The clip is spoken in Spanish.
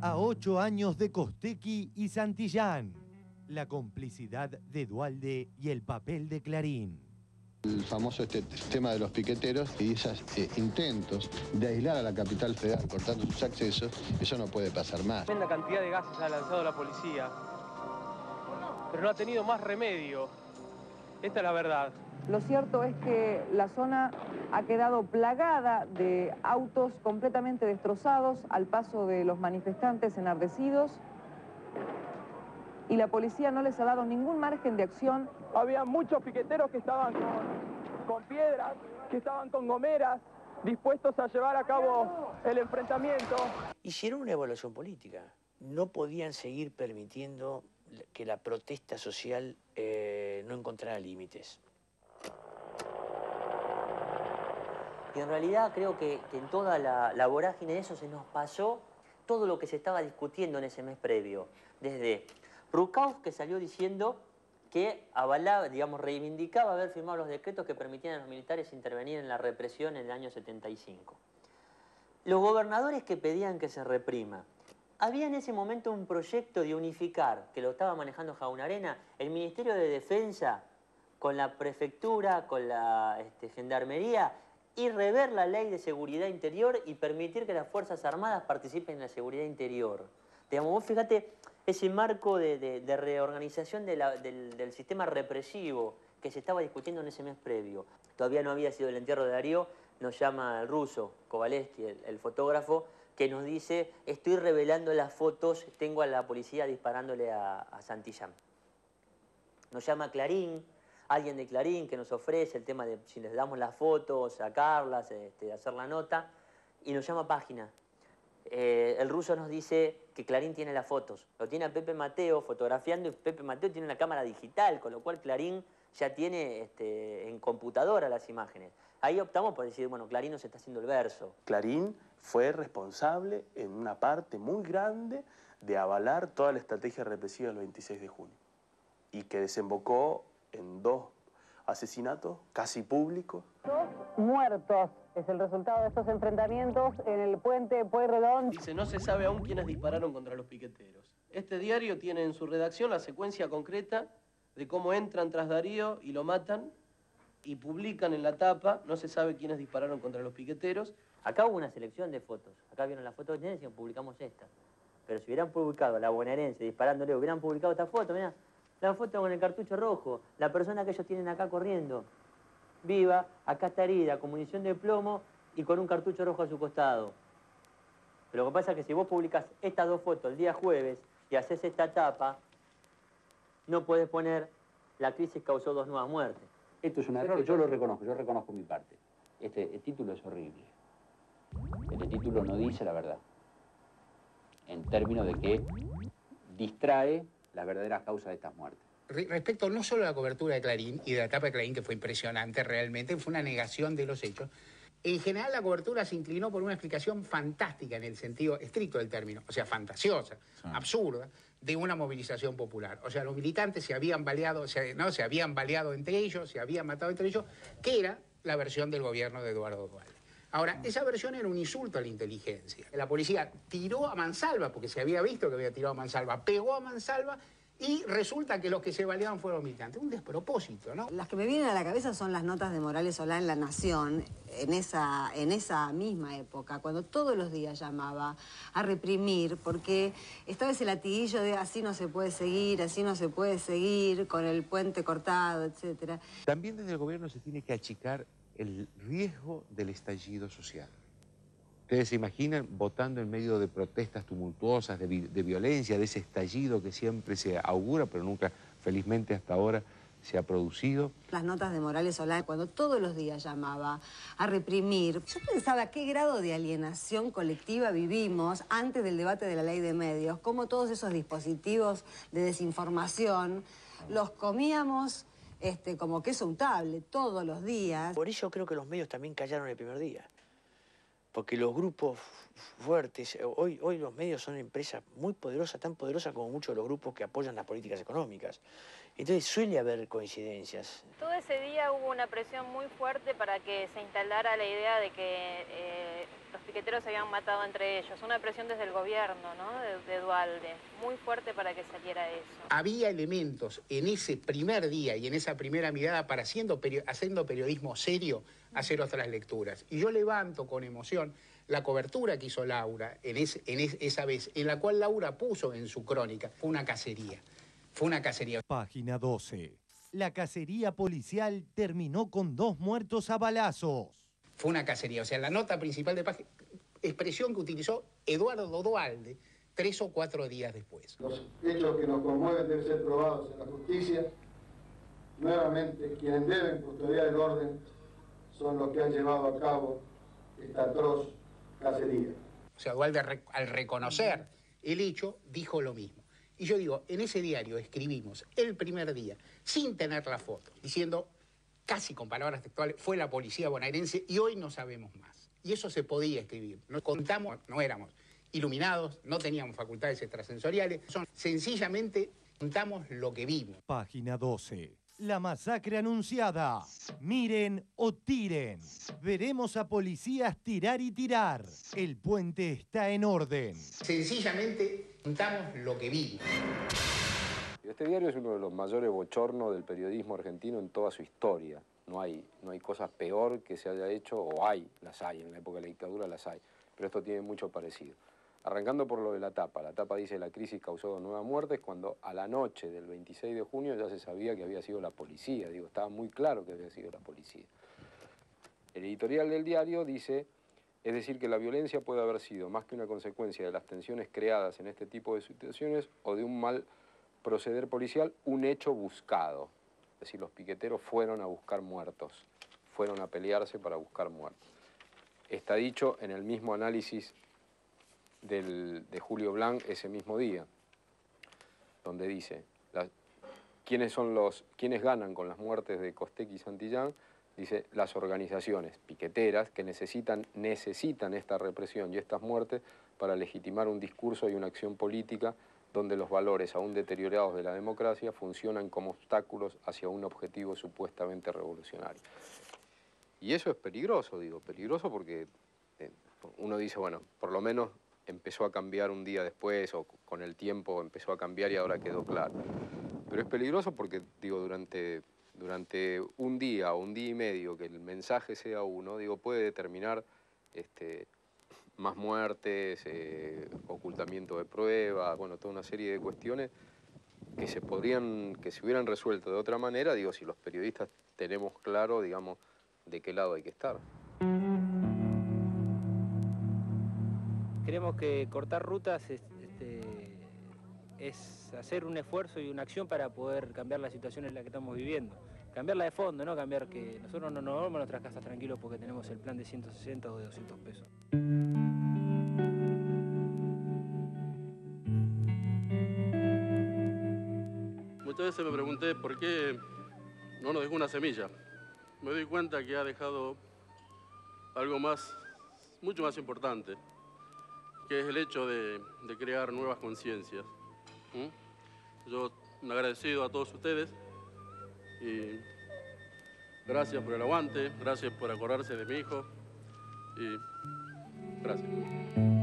A 8 años de Costequi y Santillán. La complicidad de Duhalde y el papel de Clarín. El famoso tema de los piqueteros y esos intentos de aislar a la capital federal cortando sus accesos, eso no puede pasar más. Tremenda cantidad de gases ha lanzado la policía, pero no ha tenido más remedio. Esta es la verdad. Lo cierto es que la zona ha quedado plagada de autos completamente destrozados al paso de los manifestantes enardecidos y la policía no les ha dado ningún margen de acción. Había muchos piqueteros que estaban con piedras, que estaban con gomeras, dispuestos a llevar a cabo el enfrentamiento. Hicieron una evaluación política. No podían seguir permitiendo que la protesta social no encontrara límites. Y en realidad creo que en toda la vorágine de eso se nos pasó todo lo que se estaba discutiendo en ese mes previo. Desde Rucauf, que salió diciendo que avalaba, digamos, reivindicaba haber firmado los decretos que permitían a los militares intervenir en la represión en el año 75. Los gobernadores que pedían que se reprima. Había en ese momento un proyecto de unificar, que lo estaba manejando Jaunarena, el Ministerio de Defensa con la prefectura, con la gendarmería, y rever la ley de seguridad interior y permitir que las Fuerzas Armadas participen en la seguridad interior. Digamos, vos fíjate ese marco de reorganización del sistema represivo que se estaba discutiendo en ese mes previo. Todavía no había sido el entierro de Darío, nos llama el ruso, Kovalevsky, el fotógrafo, que nos dice, estoy revelando las fotos, tengo a la policía disparándole a Santillán. Nos llama Clarín, alguien de Clarín que nos ofrece el tema de si les damos las fotos, sacarlas, hacer la nota, y nos llama Página. El ruso nos dice que Clarín tiene las fotos. Lo tiene a Pepe Mateo fotografiando y Pepe Mateo tiene una cámara digital, con lo cual Clarín ya tiene en computadora las imágenes. Ahí optamos por decir, bueno, Clarín nos está haciendo el verso. Clarín fue responsable en una parte muy grande de avalar toda la estrategia represiva del 26 de junio y que desembocó en 2 asesinatos casi públicos. 2 muertos es el resultado de estos enfrentamientos en el puente Pueyrredón. Dice, no se sabe aún quiénes dispararon contra los piqueteros. Este diario tiene en su redacción la secuencia concreta de cómo entran tras Darío y lo matan y publican en la tapa, no se sabe quiénes dispararon contra los piqueteros. Acá hubo una selección de fotos. Acá vieron las fotos de Tenencia y publicamos esta. Pero si hubieran publicado la bonaerense disparándole, hubieran publicado esta foto, mirá. La foto con el cartucho rojo, la persona que ellos tienen acá corriendo, viva, acá está herida, con munición de plomo y con un cartucho rojo a su costado. Pero lo que pasa es que si vos publicás estas 2 fotos el día jueves y haces esta tapa, no puedes poner la crisis causó 2 nuevas muertes. Esto es un error, yo lo reconozco, yo reconozco mi parte. El título es horrible. Este título no dice la verdad. En términos de que distrae las verdaderas causas de estas muertes. Respecto no solo a la cobertura de Clarín y de la etapa de Clarín, que fue impresionante realmente, fue una negación de los hechos. En general la cobertura se inclinó por una explicación fantástica en el sentido estricto del término, o sea, fantasiosa, absurda, de una movilización popular. O sea, los militantes se habían baleado, se habían baleado entre ellos, se habían matado entre ellos, que era la versión del gobierno de Eduardo Duhalde. Ahora, esa versión era un insulto a la inteligencia. La policía tiró a mansalva, porque se había visto que había tirado a mansalva, pegó a mansalva y resulta que los que se baleaban fueron militantes. Un despropósito, ¿no? Las que me vienen a la cabeza son las notas de Morales Solá en La Nación, en esa misma época, cuando todos los días llamaba a reprimir, porque estaba ese latiguillo de así no se puede seguir, con el puente cortado, etc. También desde el gobierno se tiene que achicar el riesgo del estallido social. Ustedes se imaginan votando en medio de protestas tumultuosas, de violencia, de ese estallido que siempre se augura, pero nunca, felizmente hasta ahora, se ha producido. Las notas de Morales Solá, cuando todos los días llamaba a reprimir. Yo pensaba qué grado de alienación colectiva vivimos antes del debate de la ley de medios, cómo todos esos dispositivos de desinformación los comíamos como queso untable todos los días. Por eso creo que los medios también callaron el primer día. Porque los grupos fuertes, hoy los medios son empresas muy poderosas, tan poderosas como muchos de los grupos que apoyan las políticas económicas. Entonces suele haber coincidencias. Todo ese día hubo una presión muy fuerte para que se instalara la idea de que los piqueteros se habían matado entre ellos. Una presión desde el gobierno, ¿no? de Duhalde, muy fuerte para que saliera eso. Había elementos en ese primer día y en esa primera mirada para haciendo periodismo serio, hacer otras lecturas. Y yo levanto con emoción la cobertura que hizo Laura esa vez, en la cual Laura puso en su crónica. Fue una cacería. Fue una cacería. Página 12. La cacería policial terminó con 2 muertos a balazos. Fue una cacería. O sea, la nota principal de página, expresión que utilizó Eduardo Duhalde 3 o 4 días después. Los hechos que nos conmueven deben ser probados en la justicia. Nuevamente, quienes deben custodiar el orden son los que han llevado a cabo esta atroz cacería. O sea, Duhalde al reconocer el hecho dijo lo mismo. Y yo digo, en ese diario escribimos el primer día, sin tener la foto, diciendo, casi con palabras textuales, fue la policía bonaerense y hoy no sabemos más. Y eso se podía escribir. Nos contamos, no éramos iluminados, no teníamos facultades extrasensoriales, sencillamente contamos lo que vimos. Página 12. La masacre anunciada. Miren o tiren. Veremos a policías tirar y tirar. El puente está en orden. Sencillamente contamos lo que vimos. Este diario es uno de los mayores bochornos del periodismo argentino en toda su historia. No hay cosa peor que se haya hecho, o las hay, en la época de la dictadura las hay, pero esto tiene mucho parecido. Arrancando por lo de la tapa. La tapa dice la crisis causó 9 muertes cuando a la noche del 26 de junio ya se sabía que había sido la policía. Digo, estaba muy claro que había sido la policía. El editorial del diario dice, es decir, que la violencia puede haber sido más que una consecuencia de las tensiones creadas en este tipo de situaciones o de un mal proceder policial, un hecho buscado. Es decir, los piqueteros fueron a buscar muertos, fueron a pelearse para buscar muertos. Está dicho en el mismo análisis de Julio Blanc ese mismo día, donde dice, ¿quiénes ganan con las muertes de Costec y Santillán? Dice, las organizaciones piqueteras que necesitan esta represión y estas muertes para legitimar un discurso y una acción política donde los valores aún deteriorados de la democracia funcionan como obstáculos hacia un objetivo supuestamente revolucionario. Y eso es peligroso, digo, peligroso porque uno dice, bueno, por lo menos empezó a cambiar un día después o con el tiempo empezó a cambiar y ahora quedó claro. Pero es peligroso porque, digo, durante un día o un día y medio que el mensaje sea uno, digo, puede determinar más muertes, ocultamiento de pruebas, bueno, toda una serie de cuestiones que se hubieran resuelto de otra manera, digo, si los periodistas tenemos claro, digamos, de qué lado hay que estar. Creemos que cortar rutas es hacer un esfuerzo y una acción para poder cambiar la situación en la que estamos viviendo. Cambiarla de fondo, no cambiar que nosotros no nos vamos a nuestras casas tranquilos porque tenemos el plan de 160 o de 200 pesos. Muchas veces me pregunté por qué no nos dejó una semilla. Me doy cuenta que ha dejado algo más, mucho más importante, que es el hecho de crear nuevas conciencias. Yo agradecido a todos ustedes y gracias por el aguante, gracias por acordarse de mi hijo y gracias.